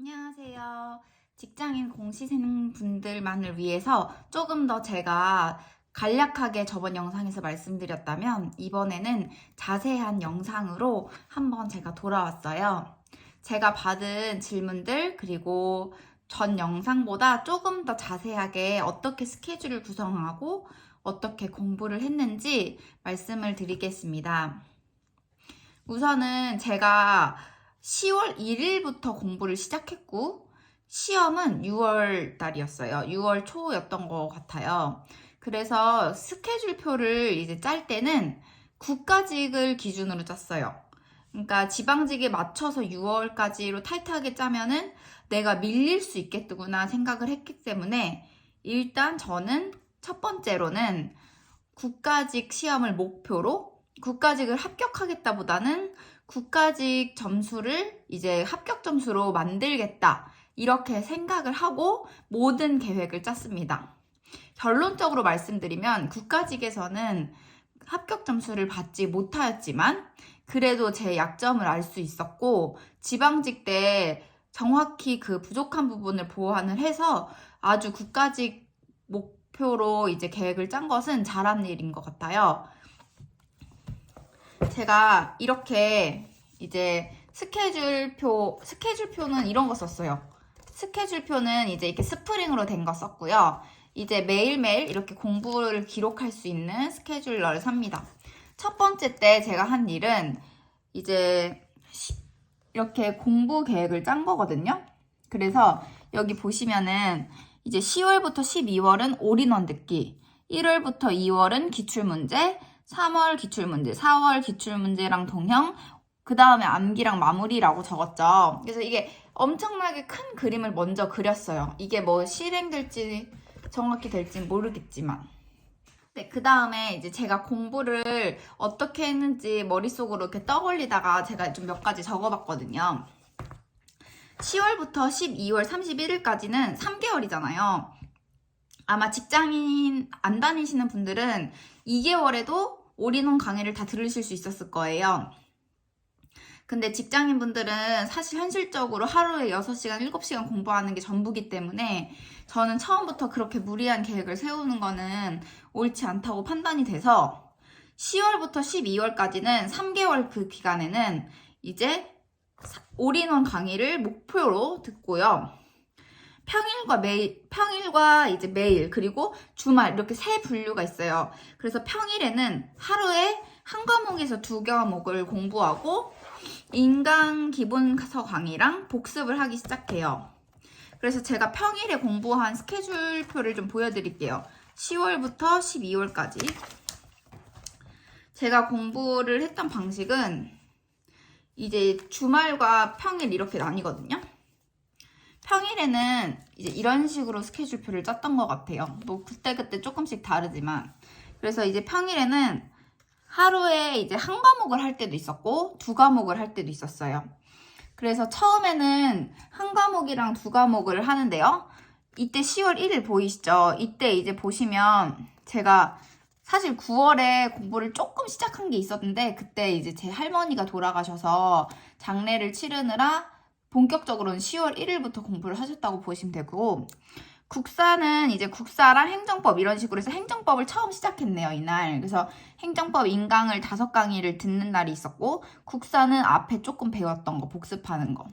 안녕하세요. 직장인 공시생 분들만을 위해서 조금 더 제가 간략하게 저번 영상에서 말씀드렸다면 이번에는 자세한 영상으로 한번 제가 돌아왔어요. 제가 받은 질문들 그리고 전 영상보다 조금 더 자세하게 어떻게 스케줄을 구성하고 어떻게 공부를 했는지 말씀을 드리겠습니다. 우선은 제가 10월 1일부터 공부를 시작했고 시험은 6월 달이었어요. 6월 초였던 것 같아요. 그래서 스케줄표를 이제 짤 때는 국가직을 기준으로 짰어요. 그러니까 지방직에 맞춰서 6월까지로 타이트하게 짜면은 내가 밀릴 수 있겠구나 생각을 했기 때문에 일단 저는 첫 번째로는 국가직 시험을 목표로 국가직을 합격하겠다보다는 국가직 점수를 이제 합격 점수로 만들겠다 이렇게 생각을 하고 모든 계획을 짰습니다. 결론적으로 말씀드리면 국가직에서는 합격 점수를 받지 못하였지만 그래도 제 약점을 알 수 있었고 지방직 때 정확히 그 부족한 부분을 보완을 해서 아주 국가직 목표로 이제 계획을 짠 것은 잘한 일인 것 같아요. 제가 이렇게 이제 스케줄표는 이런 거 썼어요. 스케줄표는 이제 이렇게 스프링으로 된 거 썼고요. 이제 매일매일 이렇게 공부를 기록할 수 있는 스케줄러를 삽니다. 첫 번째 때 제가 한 일은 이제 이렇게 공부 계획을 짠 거거든요. 그래서 여기 보시면은 이제 10월부터 12월은 올인원 듣기, 1월부터 2월은 기출문제, 3월 기출문제, 4월 기출문제랑 동형, 그 다음에 암기랑 마무리라고 적었죠. 그래서 이게 엄청나게 큰 그림을 먼저 그렸어요. 이게 뭐 실행될지 정확히 될지 모르겠지만. 네, 그 다음에 이제 제가 공부를 어떻게 했는지 머릿속으로 이렇게 떠올리다가 제가 좀 몇 가지 적어봤거든요. 10월부터 12월 31일까지는 3개월이잖아요. 아마 직장인 안 다니시는 분들은 2개월에도 올인원 강의를 다 들으실 수 있었을 거예요. 근데 직장인 분들은 사실 현실적으로 하루에 6시간, 7시간 공부하는 게 전부기 때문에 저는 처음부터 그렇게 무리한 계획을 세우는 거는 옳지 않다고 판단이 돼서 10월부터 12월까지는 3개월 그 기간에는 이제 올인원 강의를 목표로 듣고요. 평일과 이제 매일, 그리고 주말 이렇게 세 분류가 있어요. 그래서 평일에는 하루에 한 과목에서 2과목을 공부하고 인강 기본서 강의랑 복습을 하기 시작해요. 그래서 제가 평일에 공부한 스케줄표를 좀 보여드릴게요. 10월부터 12월까지. 제가 공부를 했던 방식은 이제 주말과 평일 이렇게 나뉘거든요. 평일에는 이제 이런 식으로 스케줄표를 짰던 것 같아요. 뭐 그때그때 조금씩 다르지만. 그래서 이제 평일에는 하루에 이제 한 과목을 할 때도 있었고 2과목을 할 때도 있었어요. 그래서 처음에는 한 과목이랑 2과목을 하는데요. 이때 10월 1일 보이시죠? 이때 이제 보시면 제가 사실 9월에 공부를 조금 시작한 게 있었는데 그때 이제 제 할머니가 돌아가셔서 장례를 치르느라 본격적으로는 10월 1일부터 공부를 하셨다고 보시면 되고 국사는 이제 국사랑 행정법 이런 식으로 해서 행정법을 처음 시작했네요, 이날. 그래서 행정법 인강을 5강의를 듣는 날이 있었고 국사는 앞에 조금 배웠던 거, 복습하는 거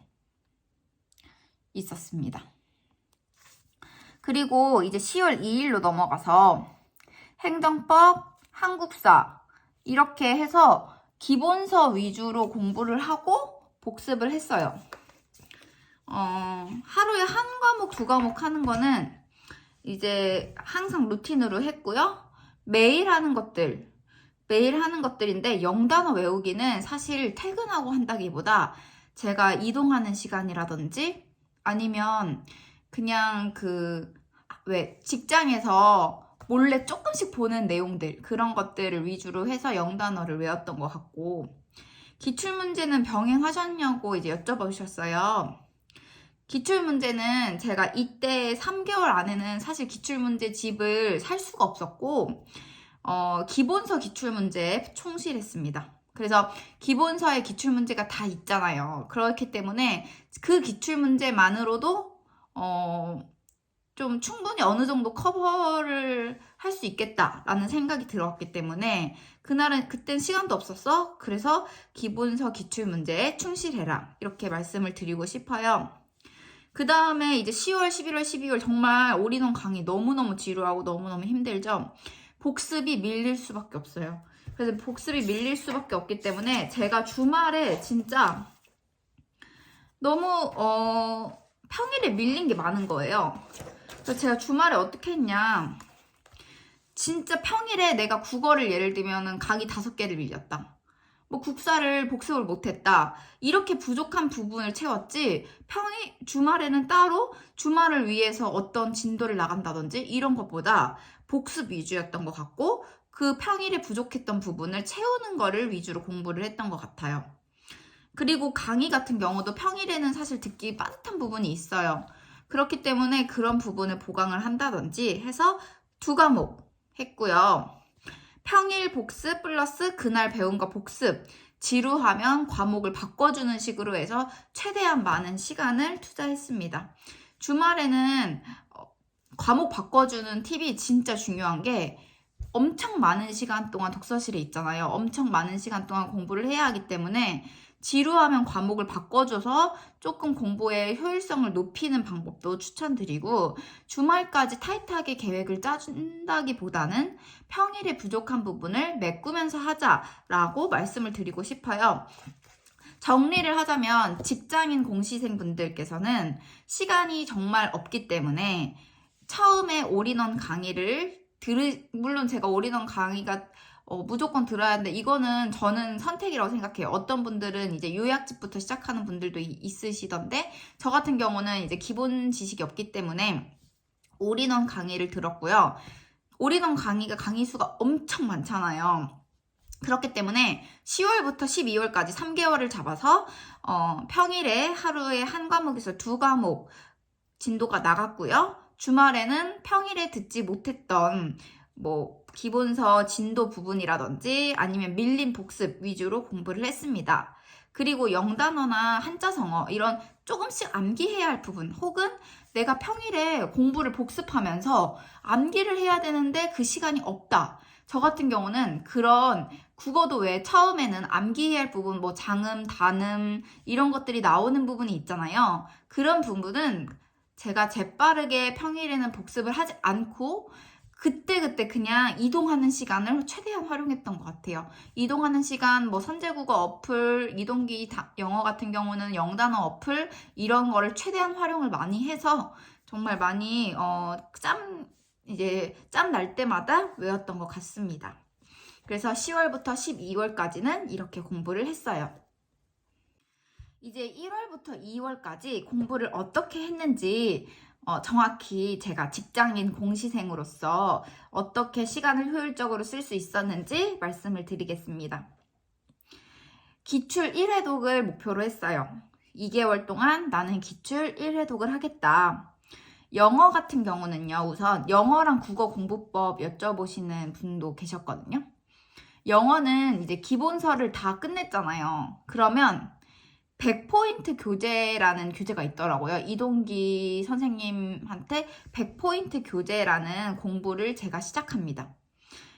있었습니다. 그리고 이제 10월 2일로 넘어가서 행정법, 한국사 이렇게 해서 기본서 위주로 공부를 하고 복습을 했어요. 하루에 한 과목, 2과목 하는 거는 이제 항상 루틴으로 했고요. 매일 하는 것들인데 영단어 외우기는 사실 퇴근하고 한다기보다 제가 이동하는 시간이라든지 아니면 그냥 직장에서 몰래 조금씩 보는 내용들 그런 것들을 위주로 해서 영단어를 외웠던 것 같고 기출문제는 병행하셨냐고 이제 여쭤보셨어요. 기출문제는 제가 이때 3개월 안에는 사실 기출문제 집을 살 수가 없었고 기본서 기출문제에 충실했습니다. 그래서 기본서에 기출문제가 다 있잖아요. 그렇기 때문에 그 기출문제만으로도 좀 충분히 어느 정도 커버를 할 수 있겠다라는 생각이 들었기 때문에 그땐 시간도 없었어. 그래서 기본서 기출문제에 충실해라. 이렇게 말씀을 드리고 싶어요. 그 다음에 이제 10월, 11월, 12월 정말 올인원 강의 너무너무 지루하고 너무너무 힘들죠. 복습이 밀릴 수밖에 없어요. 그래서 복습이 밀릴 수밖에 없기 때문에 제가 주말에 진짜 너무 평일에 밀린 게 많은 거예요. 그래서 제가 주말에 어떻게 했냐. 진짜 평일에 내가 국어를 예를 들면 강의 5개를 밀렸다. 뭐 국사를 복습을 못했다. 이렇게 부족한 부분을 채웠지 주말에는 따로 주말을 위해서 어떤 진도를 나간다든지 이런 것보다 복습 위주였던 것 같고 그 평일에 부족했던 부분을 채우는 거를 위주로 공부를 했던 것 같아요. 그리고 강의 같은 경우도 평일에는 사실 듣기 빠듯한 부분이 있어요. 그렇기 때문에 그런 부분을 보강을 한다든지 해서 2과목 했고요. 평일 복습 플러스 그날 배운 거 복습, 지루하면 과목을 바꿔주는 식으로 해서 최대한 많은 시간을 투자했습니다. 주말에는 과목 바꿔주는 팁이 진짜 중요한 게 엄청 많은 시간 동안 독서실에 있잖아요. 엄청 많은 시간 동안 공부를 해야 하기 때문에 지루하면 과목을 바꿔줘서 조금 공부의 효율성을 높이는 방법도 추천드리고 주말까지 타이트하게 계획을 짜준다기보다는 평일에 부족한 부분을 메꾸면서 하자라고 말씀을 드리고 싶어요. 정리를 하자면 직장인 공시생분들께서는 시간이 정말 없기 때문에 처음에 올인원 강의를 물론 제가 올인원 강의가 무조건 들어야 하는데 이거는 저는 선택이라고 생각해요. 어떤 분들은 이제 요약집부터 시작하는 분들도 있으시던데 저 같은 경우는 이제 기본 지식이 없기 때문에 올인원 강의를 들었고요. 올인원 강의가 강의 수가 엄청 많잖아요. 그렇기 때문에 10월부터 12월까지 3개월을 잡아서 평일에 하루에 한 과목에서 2과목 진도가 나갔고요. 주말에는 평일에 듣지 못했던 뭐 기본서 진도 부분이라든지 아니면 밀린 복습 위주로 공부를 했습니다. 그리고 영단어나 한자성어 이런 조금씩 암기해야 할 부분 혹은 내가 평일에 공부를 복습하면서 암기를 해야 되는데 그 시간이 없다. 저 같은 경우는 그런 국어도 왜 처음에는 암기해야 할 부분 뭐 장음, 단음 이런 것들이 나오는 부분이 있잖아요. 그런 부분은 제가 재빠르게 평일에는 복습을 하지 않고 그때 그냥 이동하는 시간을 최대한 활용했던 것 같아요. 이동하는 시간, 뭐 선제국어 어플, 이동기 영어 같은 경우는 영단어 어플 이런 거를 최대한 활용을 많이 해서 정말 많이 짬 날 때마다 외웠던 것 같습니다. 그래서 10월부터 12월까지는 이렇게 공부를 했어요. 이제 1월부터 2월까지 공부를 어떻게 했는지 정확히 제가 직장인 공시생으로서 어떻게 시간을 효율적으로 쓸 수 있었는지 말씀을 드리겠습니다. 기출 1회독을 목표로 했어요. 2개월 동안 나는 기출 1회독을 하겠다. 영어 같은 경우는요, 우선 영어랑 국어 공부법 여쭤보시는 분도 계셨거든요. 영어는 이제 기본서를 다 끝냈잖아요. 그러면 100포인트 교재라는 교재가 있더라고요. 이동기 선생님한테 100포인트 교재라는 공부를 제가 시작합니다.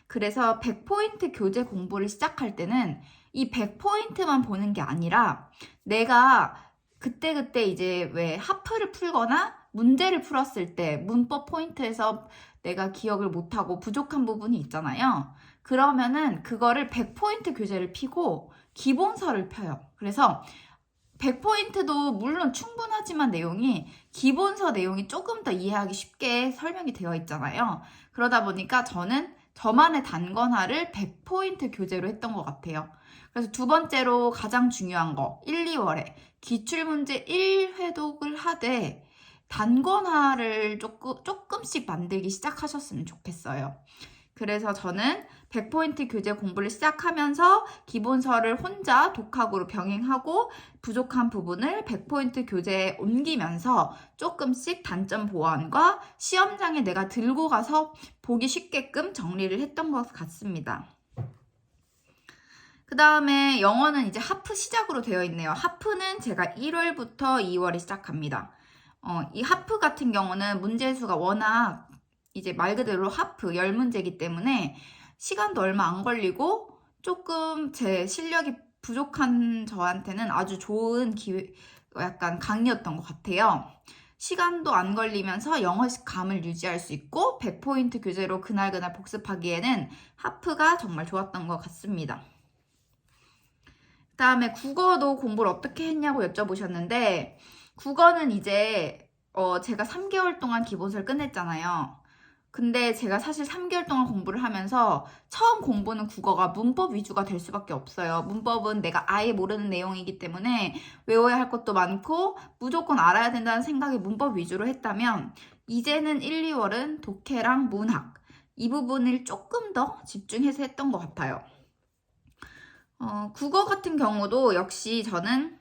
그래서 100포인트 교재 공부를 시작할 때는 이 100포인트만 보는 게 아니라 내가 그때 이제 왜 하프를 풀거나 문제를 풀었을 때 문법 포인트에서 내가 기억을 못하고 부족한 부분이 있잖아요. 그러면은 그거를 100포인트 교재를 피고 기본서를 펴요. 그래서 100포인트도 물론 충분하지만 내용이 기본서 내용이 조금 더 이해하기 쉽게 설명이 되어 있잖아요. 그러다 보니까 저는 저만의 단권화를 100포인트 교재로 했던 것 같아요. 그래서 두 번째로 가장 중요한 거 1, 2월에 기출문제 1회독을 하되 단권화를 조금씩 만들기 시작하셨으면 좋겠어요. 그래서 저는 100포인트 교재 공부를 시작하면서 기본서를 혼자 독학으로 병행하고 부족한 부분을 100포인트 교재에 옮기면서 조금씩 단점 보완과 시험장에 내가 들고 가서 보기 쉽게끔 정리를 했던 것 같습니다. 그 다음에 영어는 이제 하프 시작으로 되어 있네요. 하프는 제가 1월부터 2월에 시작합니다. 이 하프 같은 경우는 문제수가 워낙 이제 말 그대로 하프 10문제이기 때문에 시간도 얼마 안 걸리고 조금 제 실력이 부족한 저한테는 아주 좋은 약간 강의였던 것 같아요. 시간도 안 걸리면서 영어식 감을 유지할 수 있고 100포인트 교재로 그날그날 복습하기에는 하프가 정말 좋았던 것 같습니다. 그 다음에 국어도 공부를 어떻게 했냐고 여쭤보셨는데 국어는 이제 제가 3개월 동안 기본서를 끝냈잖아요. 근데 제가 사실 3개월 동안 공부를 하면서 처음 공부는 국어가 문법 위주가 될 수밖에 없어요. 문법은 내가 아예 모르는 내용이기 때문에 외워야 할 것도 많고 무조건 알아야 된다는 생각에 문법 위주로 했다면 이제는 1, 2월은 독해랑 문학 이 부분을 조금 더 집중해서 했던 것 같아요. 국어 같은 경우도 역시 저는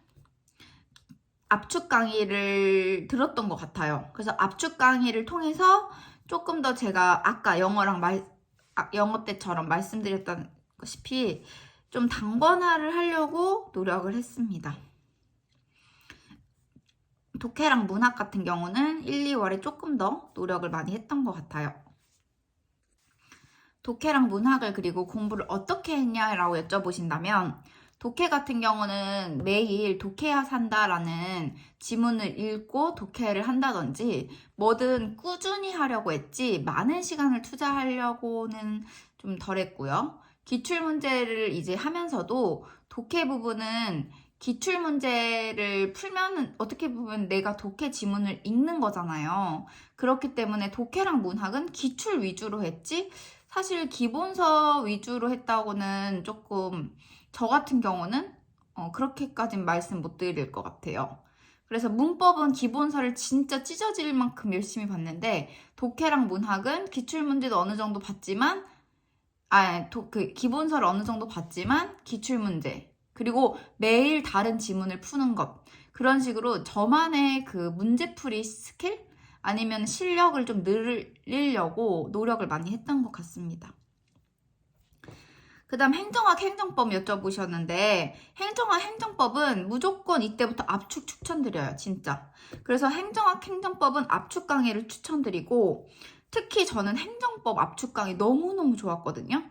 압축 강의를 들었던 것 같아요. 그래서 압축 강의를 통해서 조금 더 제가 아까 영어 때처럼 말씀드렸다시피 좀 단권화를 하려고 노력을 했습니다. 독해랑 문학 같은 경우는 1, 2월에 조금 더 노력을 많이 했던 것 같아요. 독해랑 문학을 그리고 공부를 어떻게 했냐라고 여쭤보신다면 독해 같은 경우는 매일 독해야 산다라는 지문을 읽고 독해를 한다든지 뭐든 꾸준히 하려고 했지 많은 시간을 투자하려고는 좀 덜했고요. 기출문제를 이제 하면서도 독해 부분은 기출문제를 풀면 어떻게 보면 내가 독해 지문을 읽는 거잖아요. 그렇기 때문에 독해랑 문학은 기출 위주로 했지 사실 기본서 위주로 했다고는 조금 저 같은 경우는 그렇게까진 말씀 못 드릴 것 같아요. 그래서 문법은 기본서를 진짜 찢어질 만큼 열심히 봤는데 독해랑 문학은 기출문제도 어느 정도 봤지만 기본서를 어느 정도 봤지만 기출문제 그리고 매일 다른 지문을 푸는 것 그런 식으로 저만의 그 문제풀이 스킬 아니면 실력을 좀 늘리려고 노력을 많이 했던 것 같습니다. 그 다음 행정학 행정법 여쭤보셨는데 행정학 행정법은 무조건 이때부터 압축 추천드려요. 진짜. 그래서 행정학 행정법은 압축 강의를 추천드리고 특히 저는 행정법 압축 강의 너무너무 좋았거든요.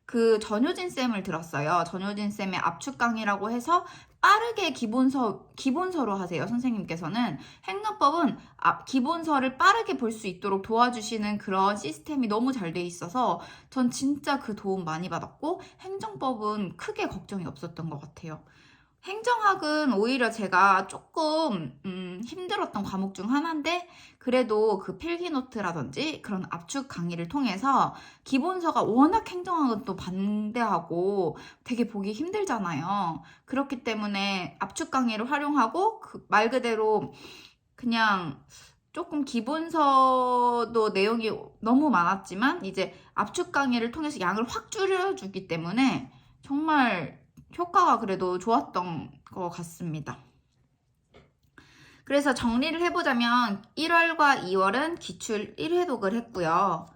그 전효진 쌤을 들었어요. 전효진 쌤의 압축 강의라고 해서 빠르게 기본서로 하세요. 선생님께서는 행정법은 기본서를 빠르게 볼 수 있도록 도와주시는 그런 시스템이 너무 잘 돼 있어서 전 진짜 그 도움 많이 받았고 행정법은 크게 걱정이 없었던 것 같아요. 행정학은 오히려 제가 조금 힘들었던 과목 중 하나인데 그래도 그 필기노트라든지 그런 압축 강의를 통해서 기본서가 워낙 행정학은 또 반대하고 되게 보기 힘들잖아요. 그렇기 때문에 압축 강의를 활용하고 말 그대로 그냥 조금 기본서도 내용이 너무 많았지만 이제 압축 강의를 통해서 양을 확 줄여주기 때문에 정말 효과가 그래도 좋았던 것 같습니다. 그래서 정리를 해보자면 1월과 2월은 기출 1회독을 했고요.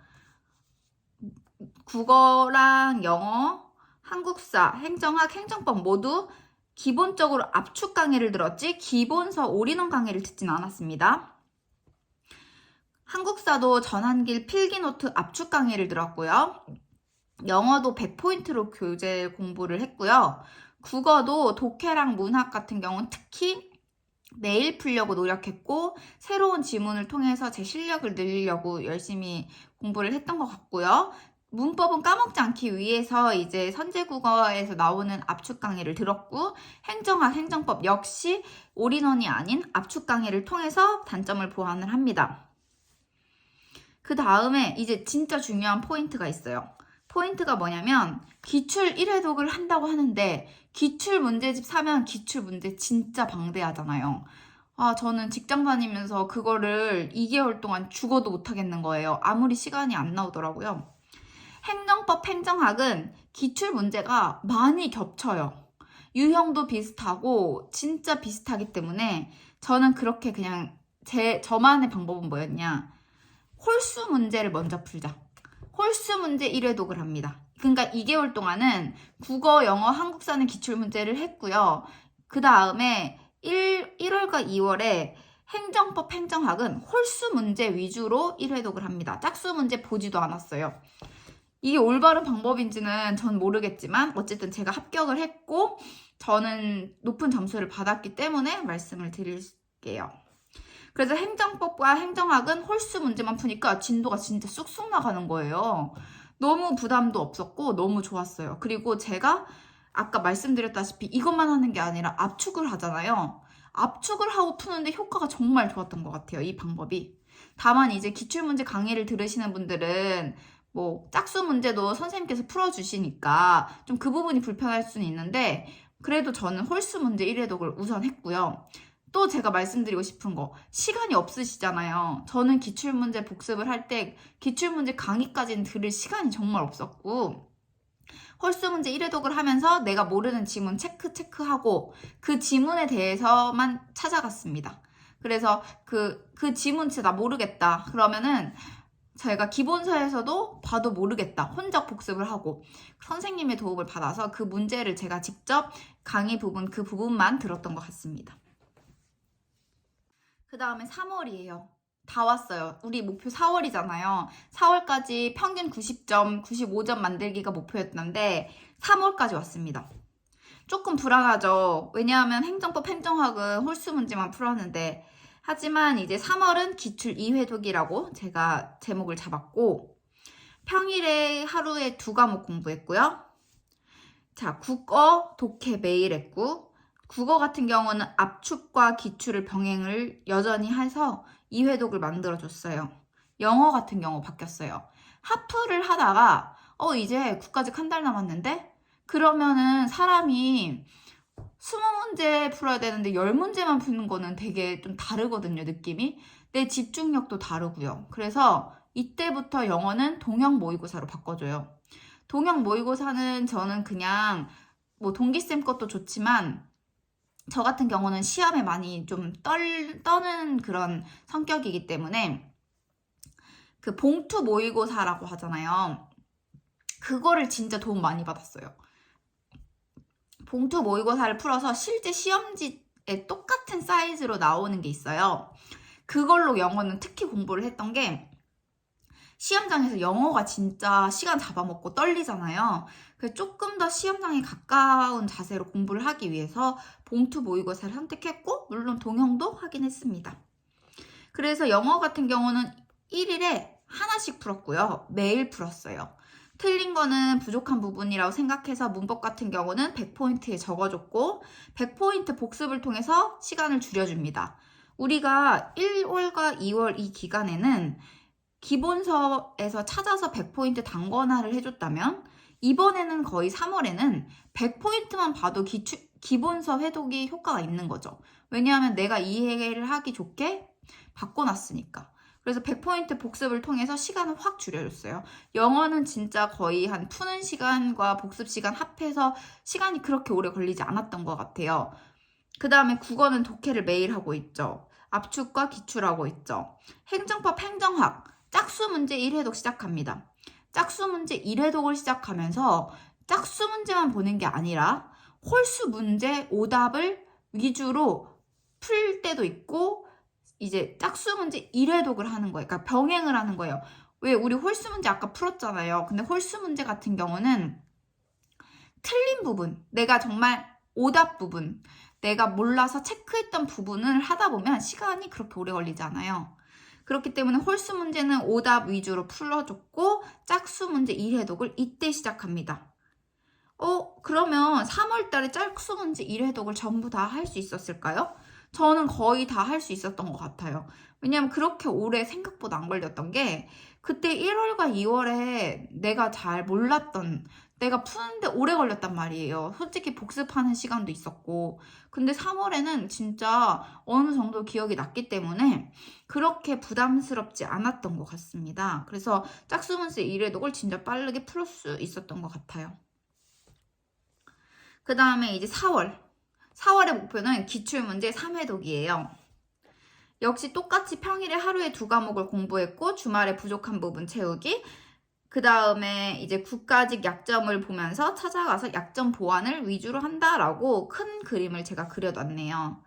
국어랑 영어, 한국사, 행정학, 행정법 모두 기본적으로 압축 강의를 들었지 기본서 올인원 강의를 듣진 않았습니다. 한국사도 전환길 필기노트 압축 강의를 들었고요. 영어도 100포인트로 교재 공부를 했고요. 국어도 독해랑 문학 같은 경우는 특히 매일 풀려고 노력했고 새로운 지문을 통해서 제 실력을 늘리려고 열심히 공부를 했던 것 같고요. 문법은 까먹지 않기 위해서 이제 선제국어에서 나오는 압축 강의를 들었고 행정학, 행정법 역시 올인원이 아닌 압축 강의를 통해서 단점을 보완을 합니다. 그 다음에 이제 진짜 중요한 포인트가 있어요. 포인트가 뭐냐면 기출 1회독을 한다고 하는데 기출 문제집 사면 기출 문제 진짜 방대하잖아요. 저는 직장 다니면서 그거를 2개월 동안 죽어도 못하겠는 거예요. 아무리 시간이 안 나오더라고요. 행정법, 행정학은 기출 문제가 많이 겹쳐요. 유형도 비슷하고 진짜 비슷하기 때문에 저는 그렇게 그냥 저만의 방법은 뭐였냐. 홀수 문제를 먼저 풀자. 홀수 문제 1회독을 합니다. 그러니까 2개월 동안은 국어, 영어, 한국사는 기출문제를 했고요. 그 다음에 1월과 2월에 행정법, 행정학은 홀수 문제 위주로 1회독을 합니다. 짝수 문제 보지도 않았어요. 이게 올바른 방법인지는 전 모르겠지만 어쨌든 제가 합격을 했고 저는 높은 점수를 받았기 때문에 말씀을 드릴게요. 그래서 행정법과 행정학은 홀수 문제만 푸니까 진도가 진짜 쑥쑥 나가는 거예요. 너무 부담도 없었고 너무 좋았어요. 그리고 제가 아까 말씀드렸다시피 이것만 하는 게 아니라 압축을 하잖아요. 압축을 하고 푸는데 효과가 정말 좋았던 것 같아요. 이 방법이. 다만 이제 기출문제 강의를 들으시는 분들은 뭐 짝수 문제도 선생님께서 풀어주시니까 좀 그 부분이 불편할 수는 있는데 그래도 저는 홀수 문제 1회독을 우선 했고요. 또 제가 말씀드리고 싶은 거, 시간이 없으시잖아요. 저는 기출문제 복습을 할 때 기출문제 강의까지는 들을 시간이 정말 없었고 홀수 문제 1회독을 하면서 내가 모르는 지문 체크하고 그 지문에 대해서만 찾아갔습니다. 그래서 그 지문 진짜 나 모르겠다. 그러면은 제가 기본서에서도 봐도 모르겠다. 혼자 복습을 하고 선생님의 도움을 받아서 그 문제를 제가 직접 강의 부분 그 부분만 들었던 것 같습니다. 그 다음에 3월이에요. 다 왔어요. 우리 목표 4월이잖아요. 4월까지 평균 90점, 95점 만들기가 목표였는데 3월까지 왔습니다. 조금 불안하죠. 왜냐하면 행정법, 행정학은 홀수 문제만 풀었는데 하지만 이제 3월은 기출 2회독이라고 제가 제목을 잡았고 평일에 하루에 2과목 공부했고요. 자, 국어, 독해 매일 했고 국어 같은 경우는 압축과 기출을 병행을 여전히 해서 2회독을 만들어줬어요. 영어 같은 경우 바뀌었어요. 하프를 하다가 이제 국가직 한 달 남았는데? 그러면은 사람이 20문제 풀어야 되는데 10문제만 푸는 거는 되게 좀 다르거든요, 느낌이. 내 집중력도 다르고요. 그래서 이때부터 영어는 동형 모의고사로 바꿔줘요. 동형 모의고사는 저는 그냥 뭐 동기쌤 것도 좋지만 저 같은 경우는 시험에 많이 좀 떠는 그런 성격이기 때문에 그 봉투 모의고사라고 하잖아요. 그거를 진짜 도움 많이 받았어요. 봉투 모의고사를 풀어서 실제 시험지에 똑같은 사이즈로 나오는 게 있어요. 그걸로 영어는 특히 공부를 했던 게 시험장에서 영어가 진짜 시간 잡아먹고 떨리잖아요. 그래서 조금 더 시험장에 가까운 자세로 공부를 하기 위해서 봉투 모의고사를 선택했고 물론 동형도 하긴 했습니다. 그래서 영어 같은 경우는 1일에 하나씩 풀었고요. 매일 풀었어요. 틀린 거는 부족한 부분이라고 생각해서 문법 같은 경우는 100포인트에 적어줬고 100포인트 복습을 통해서 시간을 줄여줍니다. 우리가 1월과 2월 이 기간에는 기본서에서 찾아서 100포인트 단권화를 해줬다면 이번에는 거의 3월에는 100포인트만 봐도 기본서 회독이 효과가 있는 거죠. 왜냐하면 내가 이해를 하기 좋게 바꿔놨으니까. 그래서 100포인트 복습을 통해서 시간을 확 줄여줬어요. 영어는 진짜 거의 한 푸는 시간과 복습 시간 합해서 시간이 그렇게 오래 걸리지 않았던 것 같아요. 그 다음에 국어는 독해를 매일 하고 있죠. 압축과 기출하고 있죠. 행정법, 행정학, 짝수 문제 1회독 시작합니다. 짝수 문제 1회독을 시작하면서 짝수 문제만 보는 게 아니라 홀수 문제 오답을 위주로 풀 때도 있고 이제 짝수 문제 1회독을 하는 거예요. 그러니까 병행을 하는 거예요. 왜 우리 홀수 문제 아까 풀었잖아요. 근데 홀수 문제 같은 경우는 틀린 부분, 내가 정말 오답 부분, 내가 몰라서 체크했던 부분을 하다 보면 시간이 그렇게 오래 걸리지 않아요. 그렇기 때문에 홀수 문제는 오답 위주로 풀어줬고 짝수 문제 1회독을 이때 시작합니다. 그러면 3월 달에 짝수 문제 1회독을 전부 다 할 수 있었을까요? 저는 거의 다 할 수 있었던 것 같아요. 왜냐면 그렇게 오래 생각보다 안 걸렸던 게 그때 1월과 2월에 내가 잘 몰랐던 내가 푸는데 오래 걸렸단 말이에요. 솔직히 복습하는 시간도 있었고 근데 3월에는 진짜 어느 정도 기억이 났기 때문에 그렇게 부담스럽지 않았던 것 같습니다. 그래서 짝수 문제 1회독을 진짜 빠르게 풀 수 있었던 것 같아요. 그 다음에 이제 4월의 목표는 기출문제 3회독이에요. 역시 똑같이 평일에 하루에 2과목을 공부했고 주말에 부족한 부분 채우기. 그 다음에 이제 국가직 약점을 보면서 찾아가서 약점 보완을 위주로 한다라고 큰 그림을 제가 그려놨네요.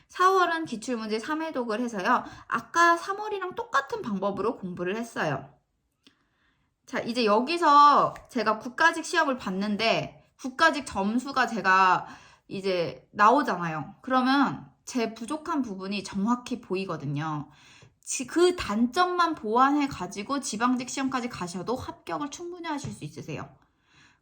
4월은 기출문제 3회독을 해서요. 아까 3월이랑 똑같은 방법으로 공부를 했어요. 자, 이제 여기서 제가 국가직 시험을 봤는데 국가직 점수가 제가 이제 나오잖아요. 그러면 제 부족한 부분이 정확히 보이거든요. 그 단점만 보완해 가지고 지방직 시험까지 가셔도 합격을 충분히 하실 수 있으세요.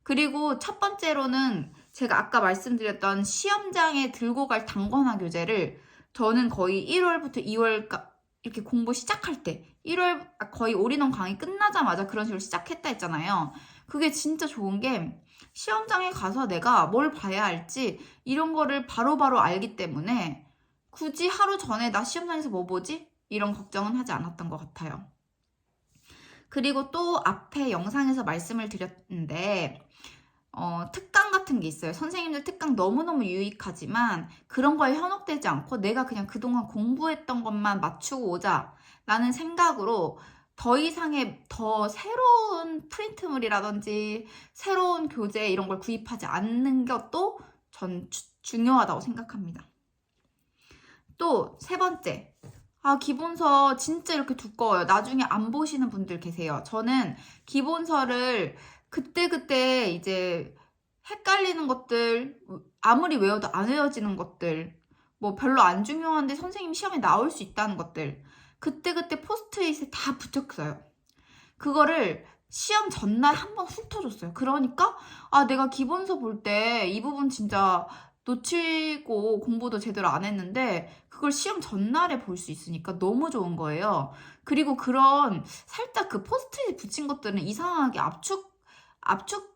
그리고 첫 번째로는 제가 아까 말씀드렸던 시험장에 들고 갈 단권화 교재를 저는 거의 1월부터 2월까지 이렇게 공부 시작할 때 1월 거의 올인원 강의 끝나자마자 그런 식으로 시작했다 했잖아요. 그게 진짜 좋은 게 시험장에 가서 내가 뭘 봐야 할지 이런 거를 바로바로 알기 때문에 굳이 하루 전에 나 시험장에서 뭐 보지? 이런 걱정은 하지 않았던 것 같아요. 그리고 또 앞에 영상에서 말씀을 드렸는데 특강 같은 게 있어요. 선생님들 특강 너무너무 유익하지만 그런 거에 현혹되지 않고 내가 그냥 그동안 공부했던 것만 맞추고 오자 라는 생각으로 더 이상의 더 새로운 프린트물이라든지 새로운 교재 이런 걸 구입하지 않는 것도 전 중요하다고 생각합니다. 또 세 번째, 기본서 진짜 이렇게 두꺼워요. 나중에 안 보시는 분들 계세요. 저는 기본서를 그때그때 이제 헷갈리는 것들, 아무리 외워도 안 외워지는 것들, 뭐 별로 안 중요한데 선생님 시험에 나올 수 있다는 것들, 그때그때 포스트잇에 다 붙였어요. 그거를 시험 전날 한번 훑어줬어요. 그러니까 내가 기본서 볼 때 이 부분 진짜 놓치고 공부도 제대로 안 했는데 그걸 시험 전날에 볼 수 있으니까 너무 좋은 거예요. 그리고 그런 살짝 그 포스트잇 붙인 것들은 이상하게 압축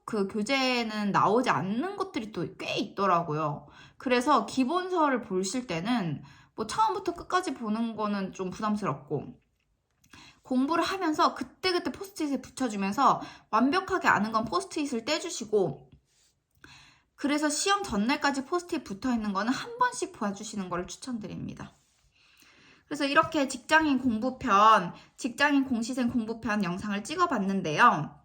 그 교재는 나오지 않는 것들이 또 꽤 있더라고요. 그래서 기본서를 보실 때는 뭐 처음부터 끝까지 보는 거는 좀 부담스럽고 공부를 하면서 그때그때 포스트잇에 붙여주면서 완벽하게 아는 건 포스트잇을 떼주시고 그래서 시험 전날까지 포스트잇 붙어있는 거는 한 번씩 봐주시는 걸 추천드립니다. 그래서 이렇게 직장인 공부편, 직장인 공시생 공부편 영상을 찍어봤는데요.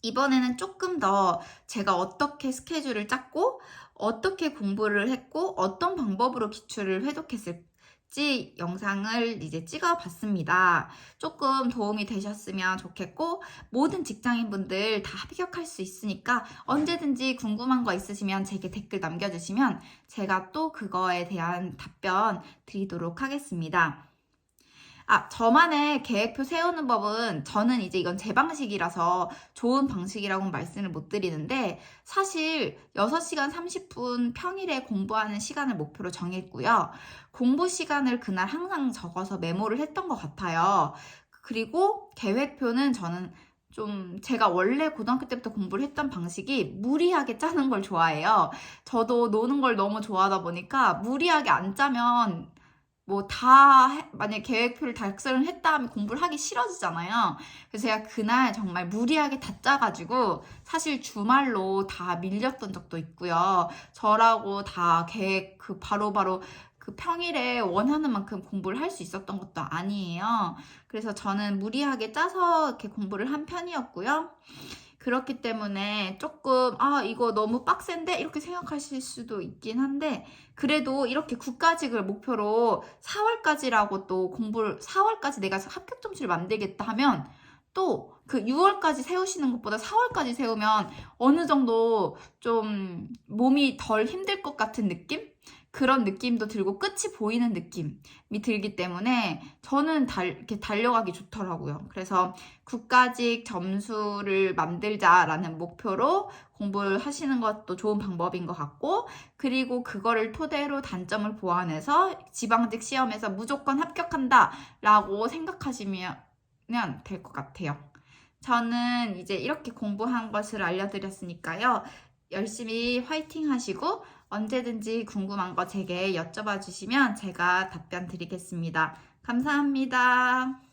이번에는 조금 더 제가 어떻게 스케줄을 짰고 어떻게 공부를 했고 어떤 방법으로 기출을 회독했을지 영상을 이제 찍어봤습니다. 조금 도움이 되셨으면 좋겠고 모든 직장인분들 다 합격할 수 있으니까 언제든지 궁금한 거 있으시면 제게 댓글 남겨주시면 제가 또 그거에 대한 답변 드리도록 하겠습니다. 저만의 계획표 세우는 법은 저는 이제 이건 제 방식이라서 좋은 방식이라고는 말씀을 못 드리는데 사실 6시간 30분 평일에 공부하는 시간을 목표로 정했고요. 공부 시간을 그날 항상 적어서 메모를 했던 것 같아요. 그리고 계획표는 저는 좀 제가 원래 고등학교 때부터 공부를 했던 방식이 무리하게 짜는 걸 좋아해요. 저도 노는 걸 너무 좋아하다 보니까 무리하게 안 짜면 만약에 계획표를 달성을 했다 하면 공부를 하기 싫어지잖아요. 그래서 제가 그날 정말 무리하게 다 짜가지고 사실 주말로 다 밀렸던 적도 있고요. 저라고 다 계획 바로바로 그 평일에 원하는 만큼 공부를 할 수 있었던 것도 아니에요. 그래서 저는 무리하게 짜서 이렇게 공부를 한 편이었고요. 그렇기 때문에 조금 이거 너무 빡센데 이렇게 생각하실 수도 있긴 한데 그래도 이렇게 국가직을 목표로 4월까지라고 또 4월까지 내가 합격 점수를 만들겠다 하면 또 그 6월까지 세우시는 것보다 4월까지 세우면 어느 정도 좀 몸이 덜 힘들 것 같은 느낌? 그런 느낌도 들고 끝이 보이는 느낌이 들기 때문에 저는 이렇게 달려가기 좋더라고요. 그래서 국가직 점수를 만들자라는 목표로 공부를 하시는 것도 좋은 방법인 것 같고 그리고 그거를 토대로 단점을 보완해서 지방직 시험에서 무조건 합격한다라고 생각하시면 될 것 같아요. 저는 이제 이렇게 공부한 것을 알려드렸으니까요. 열심히 화이팅 하시고 언제든지 궁금한 거 제게 여쭤봐 주시면 제가 답변 드리겠습니다. 감사합니다.